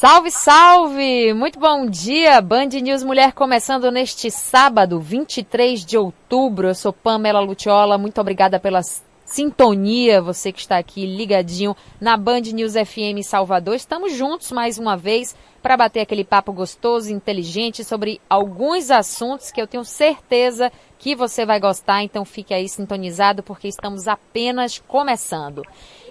Salve, salve! Muito bom dia! Band News Mulher começando neste sábado, 23 de outubro. Eu sou Pamela Lutiola, muito obrigada pela sintonia, você que está aqui ligadinho na Band News FM Salvador. Estamos juntos mais uma vez para bater aquele papo gostoso e inteligente sobre alguns assuntos que eu tenho certeza que você vai gostar, então fique aí sintonizado porque estamos apenas começando.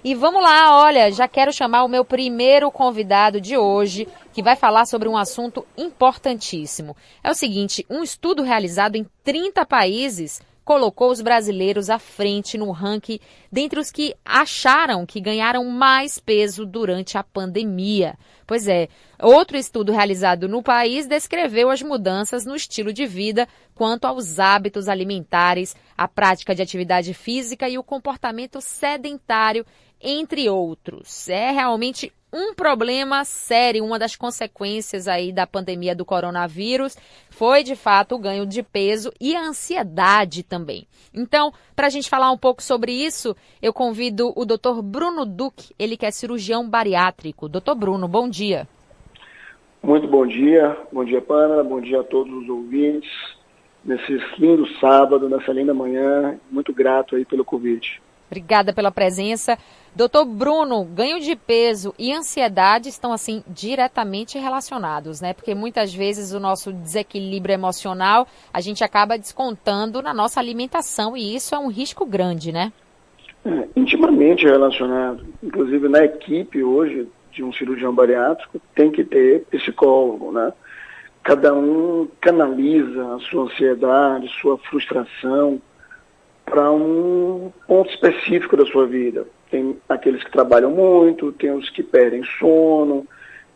E vamos lá, olha, já quero chamar o meu primeiro convidado de hoje, que vai falar sobre um assunto importantíssimo. É o seguinte, um estudo realizado em 30 países colocou os brasileiros à frente no ranking dentre os que acharam que ganharam mais peso durante a pandemia. Pois é, outro estudo realizado no país descreveu as mudanças no estilo de vida quanto aos hábitos alimentares, a prática de atividade física e o comportamento sedentário, entre outros. É realmente um problema sério, uma das consequências aí da pandemia do coronavírus foi, de fato, o ganho de peso e a ansiedade também. Então, para a gente falar um pouco sobre isso, eu convido o Dr. Bruno Duque, ele que é cirurgião bariátrico. Dr. Bruno, bom dia. Muito bom dia Pamela, bom dia a todos os ouvintes, nesse lindo sábado, nessa linda manhã, muito grato aí pelo convite. Obrigada pela presença. Doutor Bruno, ganho de peso e ansiedade estão, assim, diretamente relacionados, né? Porque muitas vezes o nosso desequilíbrio emocional a gente acaba descontando na nossa alimentação e isso é um risco grande, né? Intimamente relacionado. Inclusive na equipe hoje de um cirurgião bariátrico tem que ter psicólogo, né? Cada um canaliza a sua ansiedade, sua frustração para um ponto específico da sua vida. Tem aqueles que trabalham muito, tem os que perdem sono,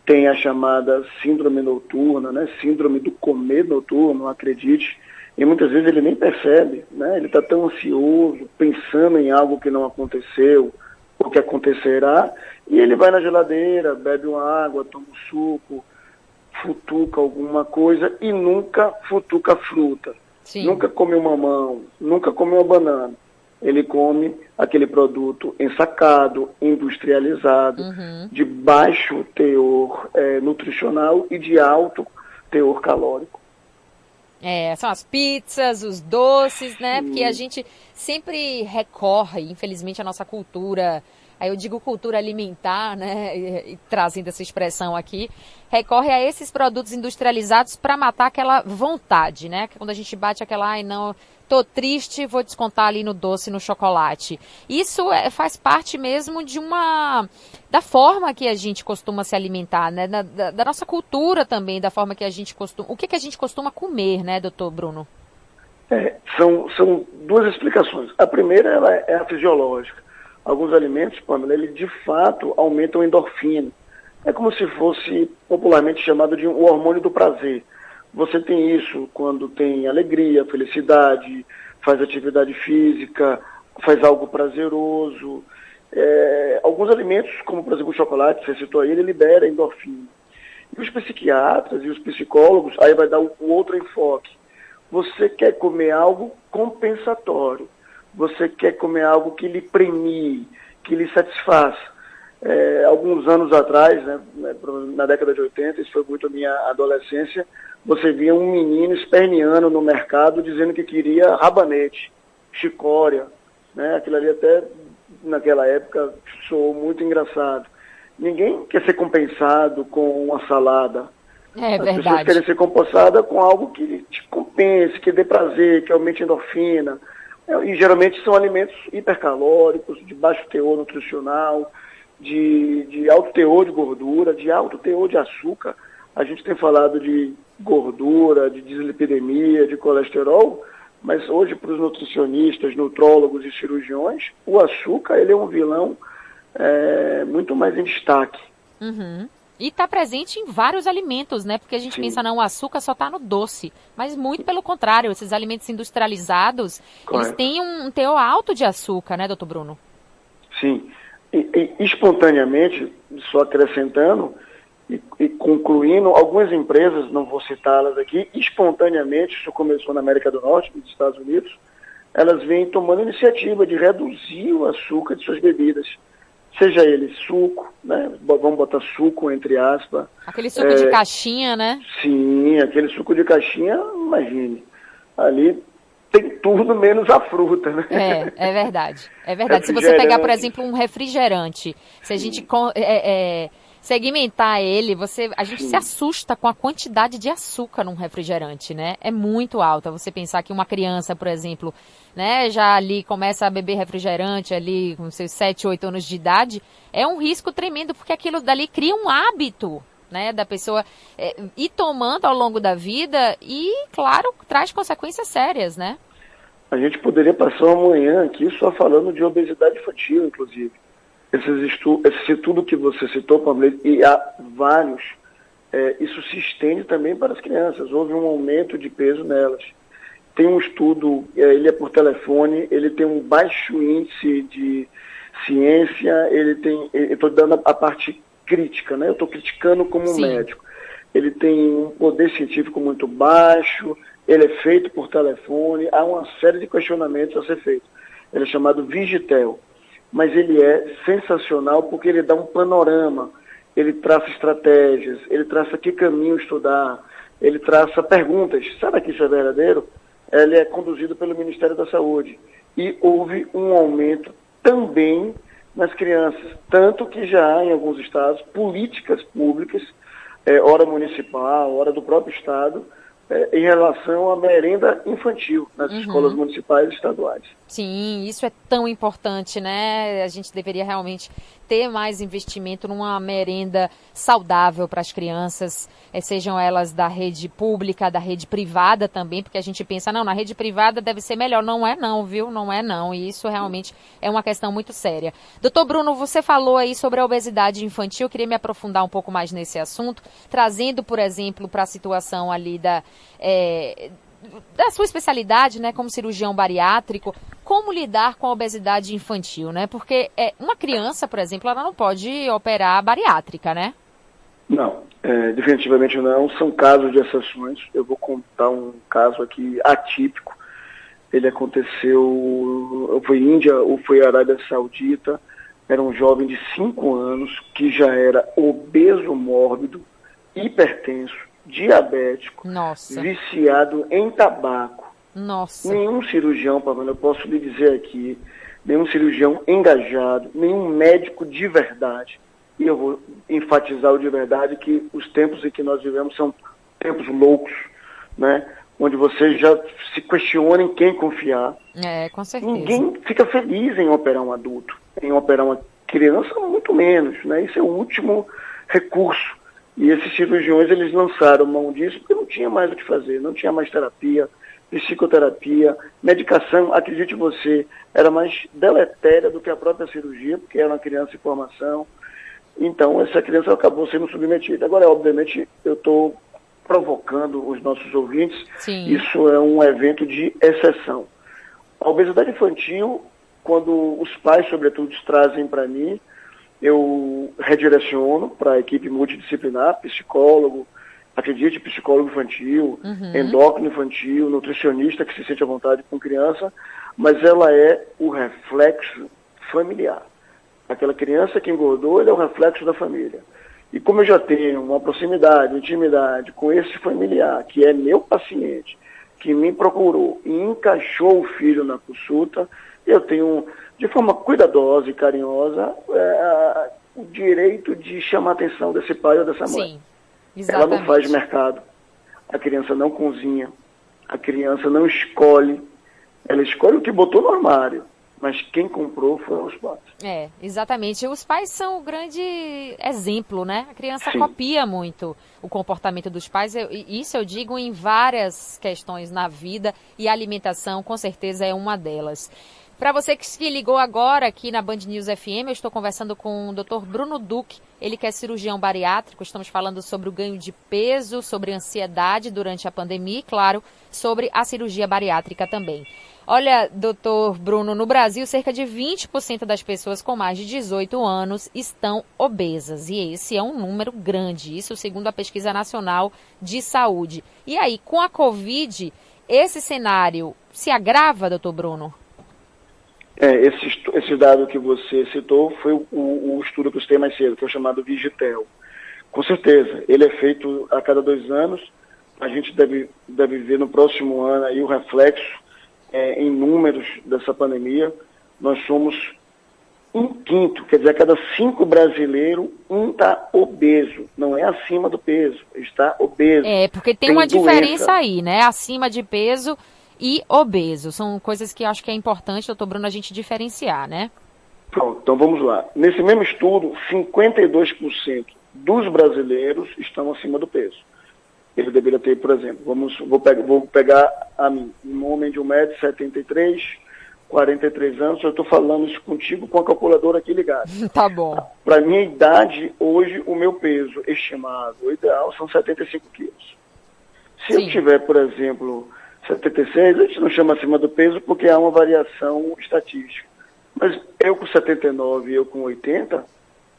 tem a chamada síndrome noturna, né? Síndrome do comer noturno, acredite, e muitas vezes ele nem percebe, né? Ele está tão ansioso, pensando em algo que não aconteceu, ou que acontecerá, e ele vai na geladeira, bebe uma água, toma um suco, futuca alguma coisa e nunca futuca fruta. Sim. Nunca come um mamão, nunca come uma banana. Ele come aquele produto ensacado, industrializado, de baixo teor nutricional e de alto teor calórico. São as pizzas, os doces, né? Porque a gente sempre recorre, infelizmente, à nossa cultura. Aí eu digo cultura alimentar, né, e trazendo essa expressão aqui, recorre a esses produtos industrializados para matar aquela vontade, né? Quando a gente bate aquela, ai não, tô triste, vou descontar ali no doce, no chocolate. Isso faz parte mesmo da forma que a gente costuma se alimentar, né? Da nossa cultura também, da forma que a gente costuma, o que a gente costuma comer, né, doutor Bruno? São duas explicações. A primeira ela é a fisiológica. Alguns alimentos, Pamela, eles de fato aumentam a endorfina. É como se fosse popularmente chamado de um hormônio do prazer. Você tem isso quando tem alegria, felicidade, faz atividade física, faz algo prazeroso. Alguns alimentos, como por exemplo o chocolate, você citou aí, ele libera endorfina. E os psiquiatras e os psicólogos, aí vai dar um outro enfoque. Você quer comer algo compensatório. Você quer comer algo que lhe premie, que lhe satisfaça. Alguns anos atrás, né, na década de 80, isso foi muito a minha adolescência, você via um menino esperneando no mercado dizendo que queria rabanete, chicória, né? Aquilo ali até naquela época soou muito engraçado. Ninguém quer ser compensado com uma salada. É verdade. As pessoas querem ser compensadas com algo que te compense, que dê prazer, que aumente a endorfina. E geralmente são alimentos hipercalóricos, de baixo teor nutricional, de alto teor de gordura, de alto teor de açúcar. A gente tem falado de gordura, de dislipidemia, de colesterol, mas hoje para os nutricionistas, nutrólogos e cirurgiões, o açúcar ele é um vilão muito mais em destaque. E está presente em vários alimentos, né? Porque a gente pensa, não, o açúcar só está no doce. Mas muito pelo contrário, esses alimentos industrializados, eles têm um teor alto de açúcar, né, doutor Bruno? Sim. E espontaneamente, só acrescentando e concluindo, algumas empresas, não vou citá-las aqui, espontaneamente, isso começou na América do Norte, nos Estados Unidos, elas vêm tomando iniciativa de reduzir o açúcar de suas bebidas. seja ele suco, né? Vamos botar suco entre aspas. Aquele suco de caixinha, né? Sim, aquele suco de caixinha, imagine, ali tem tudo menos a fruta, né? É verdade. É verdade. Se você pegar, por exemplo, um refrigerante, se a gente segmentar ele, a gente se assusta com a quantidade de açúcar num refrigerante, né? É muito alta. Você pensar que uma criança, por exemplo, né, já ali começa a beber refrigerante ali com seus 7, 8 anos de idade, é um risco tremendo, porque aquilo dali cria um hábito, né, da pessoa ir tomando ao longo da vida e, claro, traz consequências sérias, né? A gente poderia passar uma manhã aqui só falando de obesidade infantil, inclusive. Esse tudo que você citou, Pamela, e há vários, isso se estende também para as crianças. Houve um aumento de peso nelas. Tem um estudo, ele é por telefone, ele tem um baixo índice de ciência, eu estou dando a parte crítica, né? Eu estou criticando como médico. Ele tem um poder científico muito baixo, ele é feito por telefone, há uma série de questionamentos a ser feito. Ele é chamado Vigitel, mas ele é sensacional porque ele dá um panorama, ele traça estratégias, ele traça que caminho estudar, ele traça perguntas. Será que isso é verdadeiro? Ele é conduzido pelo Ministério da Saúde. E houve um aumento também nas crianças, tanto que já há em alguns estados políticas públicas, hora municipal, hora do próprio estado, em relação à merenda infantil nas escolas municipais e estaduais. Sim, isso é tão importante, né? A gente deveria realmente ter mais investimento numa merenda saudável para as crianças, sejam elas da rede pública, da rede privada também, porque a gente pensa, não, na rede privada deve ser melhor. Não é não, viu? Não é não. E isso realmente é uma questão muito séria. Doutor Bruno, você falou aí sobre a obesidade infantil, eu queria me aprofundar um pouco mais nesse assunto, trazendo, por exemplo, para a situação ali da sua especialidade, né, como cirurgião bariátrico, como lidar com a obesidade infantil, né? Porque uma criança, por exemplo, ela não pode operar bariátrica, né? Não, definitivamente não. São casos de exceções. Eu vou contar um caso aqui atípico. Ele aconteceu, foi Índia ou foi Arábia Saudita. Era um jovem de 5 anos que já era obeso mórbido, hipertenso, diabético, viciado em tabaco. Nenhum cirurgião, Pamela, eu posso lhe dizer aqui, nenhum cirurgião engajado, nenhum médico de verdade, e eu vou enfatizar o de verdade, que os tempos em que nós vivemos são tempos loucos, né? Onde você já se questiona em quem confiar. Com certeza. Ninguém fica feliz em operar um adulto, em operar uma criança, muito menos, né? Isso é o último recurso. E esses cirurgiões, eles lançaram mão disso porque não tinha mais o que fazer, não tinha mais terapia, psicoterapia, medicação, acredite você, era mais deletéria do que a própria cirurgia, porque era uma criança em formação. Então, essa criança acabou sendo submetida. Agora, obviamente, eu estou provocando os nossos ouvintes. Sim. Isso é um evento de exceção. A obesidade infantil, quando os pais, sobretudo, trazem para mim, eu redireciono para a equipe multidisciplinar, psicólogo, acredite, psicólogo infantil, endócrino infantil, nutricionista que se sente à vontade com criança, mas ela é o reflexo familiar. Aquela criança que engordou, ele é o reflexo da família. E como eu já tenho uma proximidade, intimidade com esse familiar, que é meu paciente, que me procurou e encaixou o filho na consulta, eu tenho, de forma cuidadosa e carinhosa, o direito de chamar a atenção desse pai ou dessa mãe. Sim, exatamente. Ela não faz mercado, a criança não cozinha, a criança não escolhe, ela escolhe o que botou no armário, mas quem comprou foram os pais. Exatamente. Os pais são o grande exemplo, né? A criança Sim. copia muito o comportamento dos pais. Isso eu digo em várias questões na vida, e a alimentação com certeza é uma delas. Para você que se ligou agora aqui na Band News FM, eu estou conversando com o Dr. Bruno Duque, ele que é cirurgião bariátrico. Estamos falando sobre o ganho de peso, sobre ansiedade durante a pandemia e, claro, sobre a cirurgia bariátrica também. Olha, doutor Bruno, no Brasil, cerca de 20% das pessoas com mais de 18 anos estão obesas. E esse é um número grande, isso segundo a Pesquisa Nacional de Saúde. E aí, com a Covid, esse cenário se agrava, doutor Bruno? Esse dado que você citou foi o estudo que eu citei mais cedo, que é o chamado Vigitel. Com certeza, ele é feito a cada 2 anos. A gente deve ver no próximo ano aí o reflexo em números dessa pandemia. Nós somos 1/5, quer dizer, a cada 5 brasileiros, um está obeso. Não é acima do peso, está obeso. Porque tem uma diferença aí, né? Acima de peso e obeso. São coisas que eu acho que é importante, doutor Bruno, a gente diferenciar, né? Pronto, então vamos lá. Nesse mesmo estudo, 52% dos brasileiros estão acima do peso. Ele deveria ter, por exemplo, vou pegar a mim, um homem de 1,73 m, 43 anos, eu estou falando isso contigo com a calculadora aqui ligada. Tá bom. Para minha idade, hoje, o meu peso estimado, o ideal, são 75 quilos. Se eu tiver, por exemplo, 76, a gente não chama acima do peso porque há uma variação estatística. Mas eu com 79 e eu com 80,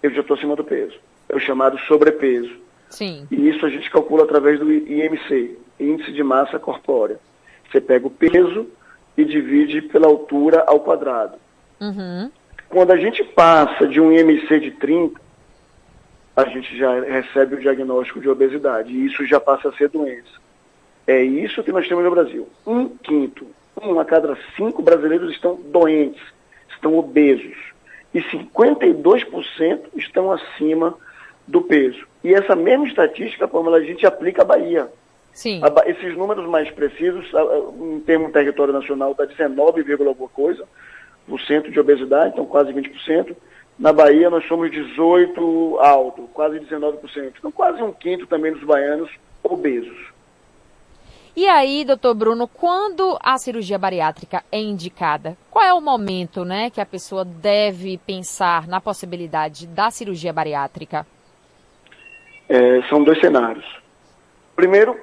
eu já estou acima do peso. É o chamado sobrepeso. Sim. E isso a gente calcula através do IMC, Índice de Massa Corpórea. Você pega o peso e divide pela altura ao quadrado. Uhum. Quando a gente passa de um IMC de 30, a gente já recebe o diagnóstico de obesidade. E isso já passa a ser doença. É isso que nós temos no Brasil. 1/5, 1 a cada 5 brasileiros estão doentes, estão obesos. E 52% estão acima do peso. E essa mesma estatística, Pamela, a gente aplica à Bahia. Sim. Esses números mais precisos, em termos território nacional, está 19, alguma coisa por cento de obesidade, então quase 20%. Na Bahia nós somos 18 alto, quase 19%. Então quase 1/5 também dos baianos obesos. E aí, doutor Bruno, quando a cirurgia bariátrica é indicada, qual é o momento, né, que a pessoa deve pensar na possibilidade da cirurgia bariátrica? São 2 cenários. Primeiro,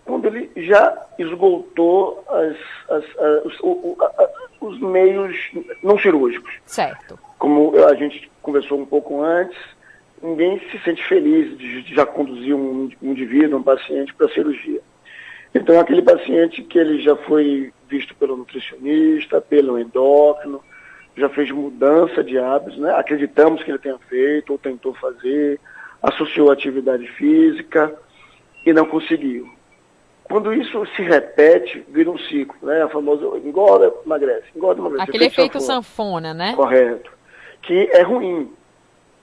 quando ele já esgotou os meios não cirúrgicos. Certo. Como a gente conversou um pouco antes, ninguém se sente feliz de já conduzir um indivíduo, um paciente para a cirurgia. Então, aquele paciente que ele já foi visto pelo nutricionista, pelo endócrino, já fez mudança de hábitos, né? Acreditamos que ele tenha feito ou tentou fazer, associou a atividade física e não conseguiu. Quando isso se repete, vira um ciclo, né? A famosa engorda, emagrece, engorda, emagrece. Aquele efeito sanfona, né? Correto. Que é ruim.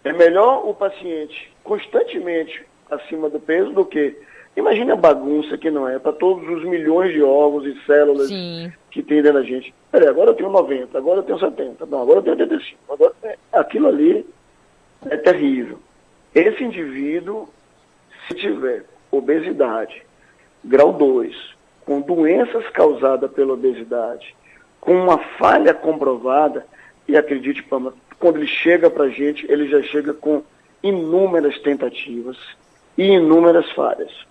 É melhor o paciente constantemente acima do peso do que... Imagine a bagunça que não é para todos os milhões de órgãos e células Sim. que tem dentro da gente. Peraí, agora eu tenho 90, agora eu tenho 70, não, agora eu tenho 85. Agora, aquilo ali é terrível. Esse indivíduo, se tiver obesidade, grau 2, com doenças causadas pela obesidade, com uma falha comprovada, e acredite, Pama, quando ele chega para a gente, ele já chega com inúmeras tentativas e inúmeras falhas.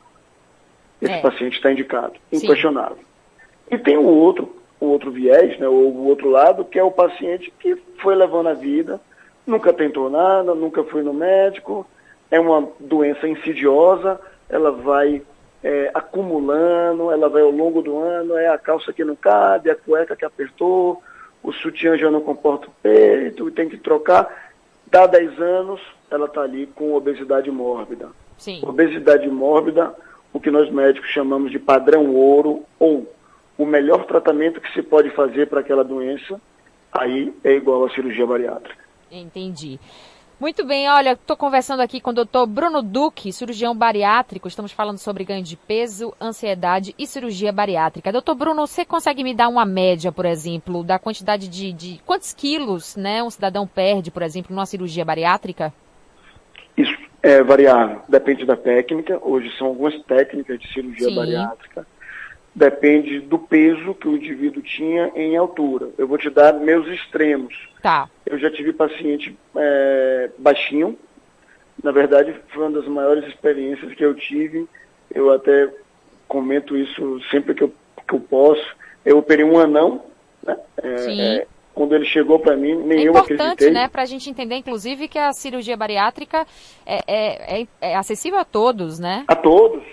Esse paciente está indicado, inquestionável. E tem o outro viés, né, ou o outro lado, que é o paciente que foi levando a vida, nunca tentou nada, nunca foi no médico, é uma doença insidiosa, ela vai acumulando, ela vai ao longo do ano, é a calça que não cabe, a cueca que apertou, o sutiã já não comporta o peito, tem que trocar. Dá 10 anos, ela está ali com obesidade mórbida. Sim. Obesidade mórbida, o que nós médicos chamamos de padrão ouro, ou o melhor tratamento que se pode fazer para aquela doença, aí é igual à cirurgia bariátrica. Entendi. Muito bem, olha, estou conversando aqui com o doutor Bruno Duque, cirurgião bariátrico. Estamos falando sobre ganho de peso, ansiedade e cirurgia bariátrica. Doutor Bruno, você consegue me dar uma média, por exemplo, da quantidade de quantos quilos, né, um cidadão perde, por exemplo, numa cirurgia bariátrica? Isso é variável, depende da técnica. Hoje são algumas técnicas de cirurgia bariátrica. Depende do peso que o indivíduo tinha em altura. Eu vou te dar meus extremos. Tá. Eu já tive paciente baixinho. Na verdade, foi uma das maiores experiências que eu tive. Eu até comento isso sempre que eu posso. Eu operei um anão, né? Quando ele chegou para mim, nem eu acreditei. É importante, né, para a gente entender, inclusive, que a cirurgia bariátrica é acessível a todos, né? A todos.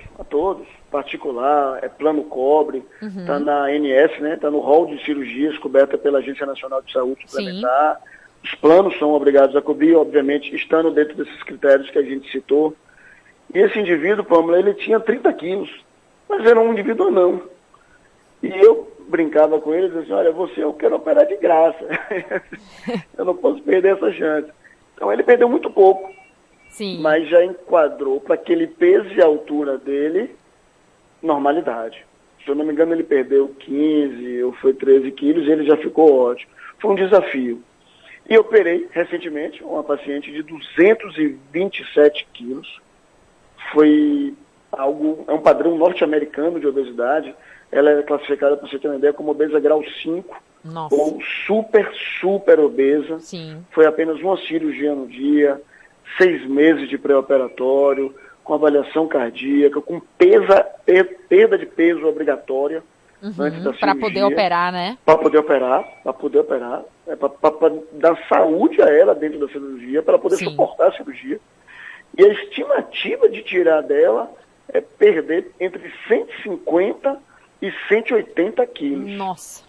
Particular, é plano cobre, está na ANS, né? Está no rol de cirurgias coberta pela Agência Nacional de Saúde Suplementar. Sim. Os planos são obrigados a cobrir, obviamente, estando dentro desses critérios que a gente citou. E esse indivíduo, Pâmela, ele tinha 30 quilos, mas era um indivíduo não. E eu brincava com ele, dizia assim, olha, eu quero operar de graça. Eu não posso perder essa chance. Então ele perdeu muito pouco. Sim. Mas já enquadrou para aquele peso e altura dele, normalidade. Se eu não me engano, ele perdeu 15 ou foi 13 quilos e ele já ficou ótimo. Foi um desafio. E operei recentemente uma paciente de 227 quilos. É um padrão norte-americano de obesidade. Ela é classificada, para você ter uma ideia, como obesa grau 5. Nossa. Ou super obesa. Sim. Foi apenas uma cirurgia no dia, 6 meses de pré-operatório, com avaliação cardíaca, com perda de peso obrigatória antes da cirurgia. Para poder operar, né? Para poder operar. Para dar saúde a ela dentro da cirurgia, para ela poder suportar a cirurgia. E a estimativa de tirar dela é perder entre 150 e 180 quilos. Nossa.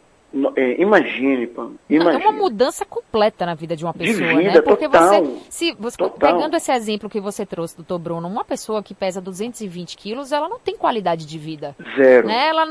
Imagine, Pam. É uma mudança completa na vida de uma pessoa, de vida, né? Porque total, pegando esse exemplo que você trouxe, doutor Bruno, uma pessoa que pesa 220 quilos, ela não tem qualidade de vida. Zero. Né? Ela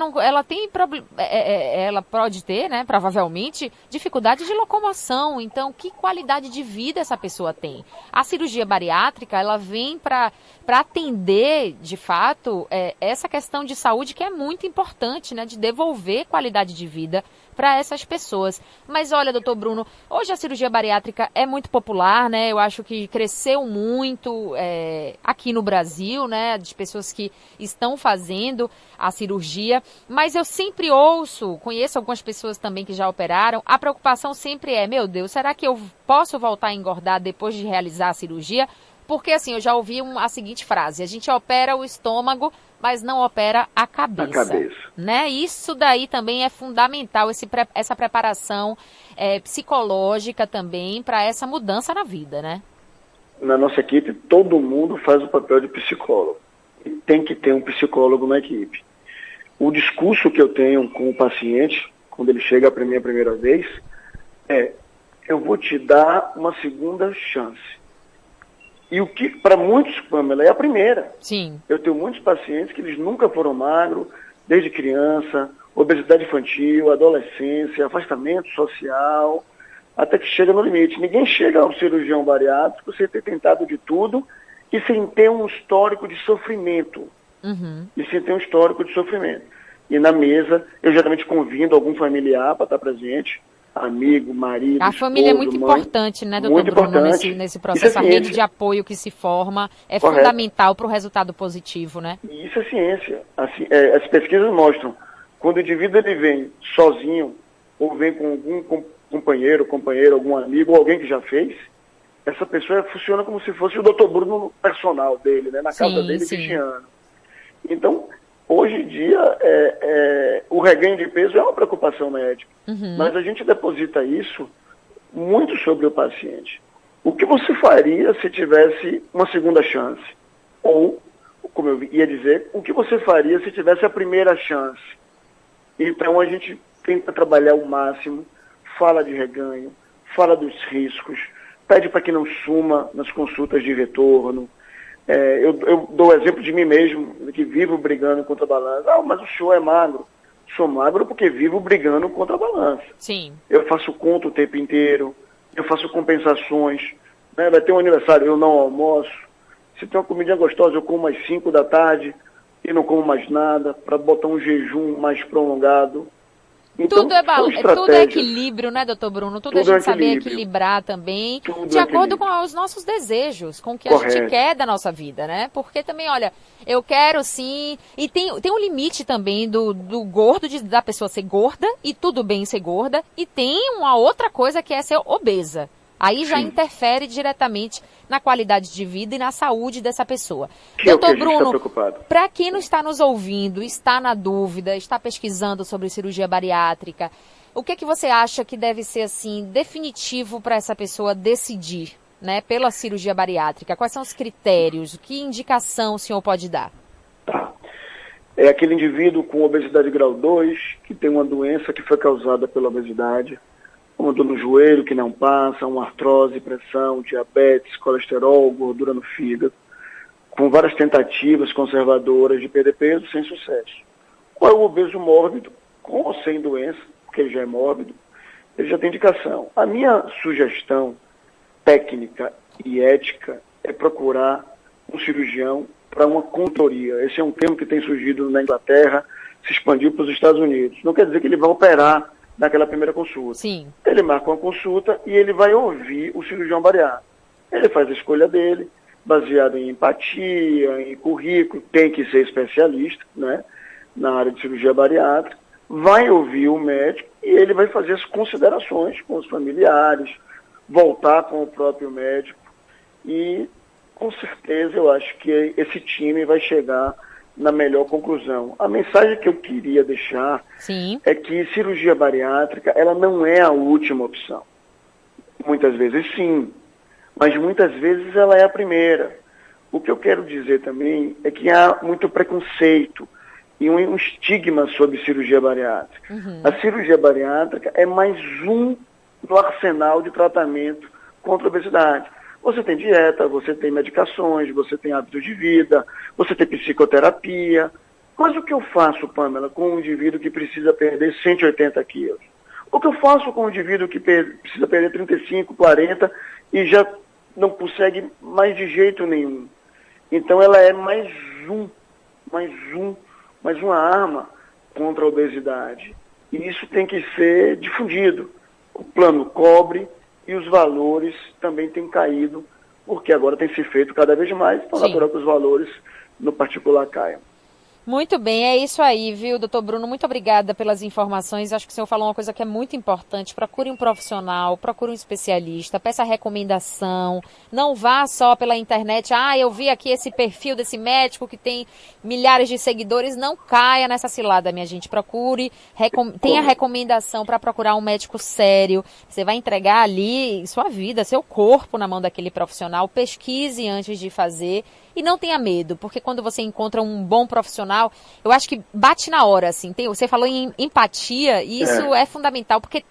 pode ter, né, provavelmente, dificuldade de locomoção. Então, que qualidade de vida essa pessoa tem? A cirurgia bariátrica, ela vem para atender, de fato, essa questão de saúde que é muito importante, né? De devolver qualidade de vida para essas pessoas. Mas olha, doutor Bruno, hoje a cirurgia bariátrica é muito popular, né? Eu acho que cresceu muito aqui no Brasil, né? De pessoas que estão fazendo a cirurgia. Mas eu sempre conheço algumas pessoas também que já operaram, a preocupação sempre é, meu Deus, será que eu posso voltar a engordar depois de realizar a cirurgia? Porque assim, eu já ouvi a seguinte frase, a gente opera o estômago, mas não opera a cabeça. Né? Isso daí também é fundamental, essa preparação psicológica também para essa mudança na vida, né? Na nossa equipe, todo mundo faz o papel de psicólogo. E tem que ter um psicólogo na equipe. O discurso que eu tenho com o paciente, quando ele chega para mim a primeira vez, eu vou te dar uma segunda chance. E o que, para muitos, Pâmela, é a primeira. Sim. Eu tenho muitos pacientes que eles nunca foram magros, desde criança, obesidade infantil, adolescência, afastamento social, até que chega no limite. Ninguém chega ao cirurgião bariátrico sem ter tentado de tudo e sem ter um histórico de sofrimento. E na mesa, eu geralmente convido algum familiar para estar presente, amigo, marido, a família esposo, é muito mãe, importante, né, doutor Bruno, nesse processo. A rede de apoio que se forma é fundamental para o resultado positivo, né? Isso é ciência. As pesquisas mostram, quando o indivíduo ele vem sozinho, ou vem com algum companheiro, algum amigo, ou alguém que já fez, essa pessoa funciona como se fosse o doutor Bruno personal dele, né, na casa dele, vigiando. Então, hoje em dia, o reganho de peso é uma preocupação médica, mas a gente deposita isso muito sobre o paciente. O que você faria se tivesse uma segunda chance? Ou, como eu ia dizer, o que você faria se tivesse a primeira chance? Então, a gente tenta trabalhar o máximo, fala de reganho, fala dos riscos, pede para que não suma nas consultas de retorno. Eu dou o exemplo de mim mesmo, que vivo brigando contra a balança. Mas o senhor é magro. Sou magro porque vivo brigando contra a balança. Sim. Eu faço conta o tempo inteiro, eu faço compensações. Né? Vai ter um aniversário, eu não almoço. Se tem uma comidinha gostosa, eu como às 5 da tarde e não como mais nada, para botar um jejum mais prolongado. Então, tudo é equilíbrio, né, doutor Bruno? Tudo a gente saber equilibrar também, de acordo com os nossos desejos, com o que a gente quer da nossa vida, né? Porque também, olha, eu quero sim, e tem um limite também do gordo, da pessoa ser gorda, e tudo bem ser gorda, e tem uma outra coisa que é ser obesa. Aí já interfere diretamente na qualidade de vida e na saúde dessa pessoa. Doutor Bruno, para quem não está nos ouvindo, está na dúvida, está pesquisando sobre cirurgia bariátrica, O que você acha que deve ser, assim, definitivo para essa pessoa decidir, né, pela cirurgia bariátrica? Quais são os critérios? Que indicação o senhor pode dar? Tá. É aquele indivíduo com obesidade grau 2, que tem uma doença que foi causada pela obesidade, uma dor no joelho que não passa, uma artrose, pressão, diabetes, colesterol, gordura no fígado, com várias tentativas conservadoras de perder peso sem sucesso. Ou é o obeso mórbido, com ou sem doença, porque ele já é mórbido, ele já tem indicação. A minha sugestão técnica e ética é procurar um cirurgião para uma consultoria. Esse é um termo que tem surgido na Inglaterra, se expandiu para os Estados Unidos. Não quer dizer que ele vai operar naquela primeira consulta. Sim. Ele marca uma consulta e ele vai ouvir o cirurgião bariátrico. Ele faz a escolha dele, baseado em empatia, em currículo, tem que ser especialista, né, na área de cirurgia bariátrica, vai ouvir o médico e ele vai fazer as considerações com os familiares, voltar com o próprio médico e, com certeza, eu acho que esse time vai chegar na melhor conclusão. A mensagem que eu queria deixar Sim. é que cirurgia bariátrica, ela não é a última opção. Muitas vezes sim, mas muitas vezes ela é a primeira. O que eu quero dizer também é que há muito preconceito e um estigma sobre cirurgia bariátrica. Uhum. A cirurgia bariátrica é mais um no arsenal de tratamento contra a obesidade. Você tem dieta, você tem medicações, você tem hábitos de vida, você tem psicoterapia. Mas o que eu faço, Pamela, com um indivíduo que precisa perder 180 quilos? O que eu faço com um indivíduo que precisa perder 35, 40 e já não consegue mais de jeito nenhum? Então ela é mais uma arma contra a obesidade. E isso tem que ser difundido. O plano cobre e os valores também têm caído, porque agora tem se feito cada vez mais, então é natural que os valores no particular caiam. Muito bem, é isso aí, viu, doutor Bruno? Muito obrigada pelas informações. Acho que o senhor falou uma coisa que é muito importante. Procure um profissional, procure um especialista, peça recomendação. Não vá só pela internet. Eu vi aqui esse perfil desse médico que tem milhares de seguidores. Não caia nessa cilada, minha gente. Procure, tenha recomendação para procurar um médico sério. Você vai entregar ali sua vida, seu corpo na mão daquele profissional. Pesquise antes de fazer. E não tenha medo, porque quando você encontra um bom profissional, eu acho que bate na hora, assim. Você falou em empatia, e isso é fundamental, porque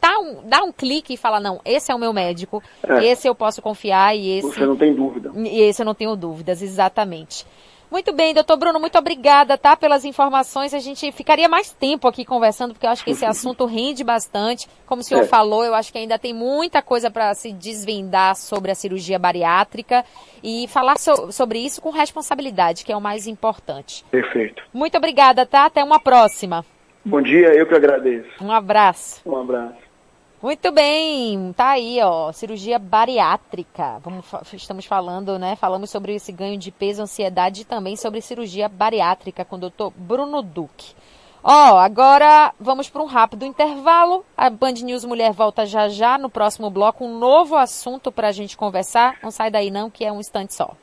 dá um clique e fala, não, esse é o meu médico, esse eu posso confiar, e esse... Você não tem dúvida. E esse eu não tenho dúvidas, exatamente. Muito bem, doutor Bruno, muito obrigada, tá, pelas informações. A gente ficaria mais tempo aqui conversando, porque eu acho que esse assunto rende bastante. Como o senhor falou, eu acho que ainda tem muita coisa para se desvendar sobre a cirurgia bariátrica e falar sobre isso com responsabilidade, que é o mais importante. Perfeito. Muito obrigada, tá? Até uma próxima. Bom dia, eu que agradeço. Um abraço. Um abraço. Muito bem, tá aí, ó, cirurgia bariátrica. Estamos falando, né? Falamos sobre esse ganho de peso, ansiedade e também sobre cirurgia bariátrica com o doutor Bruno Duque. Agora vamos para um rápido intervalo. A Band News Mulher volta já já no próximo bloco. Um novo assunto para a gente conversar. Não sai daí não, que é um instante só.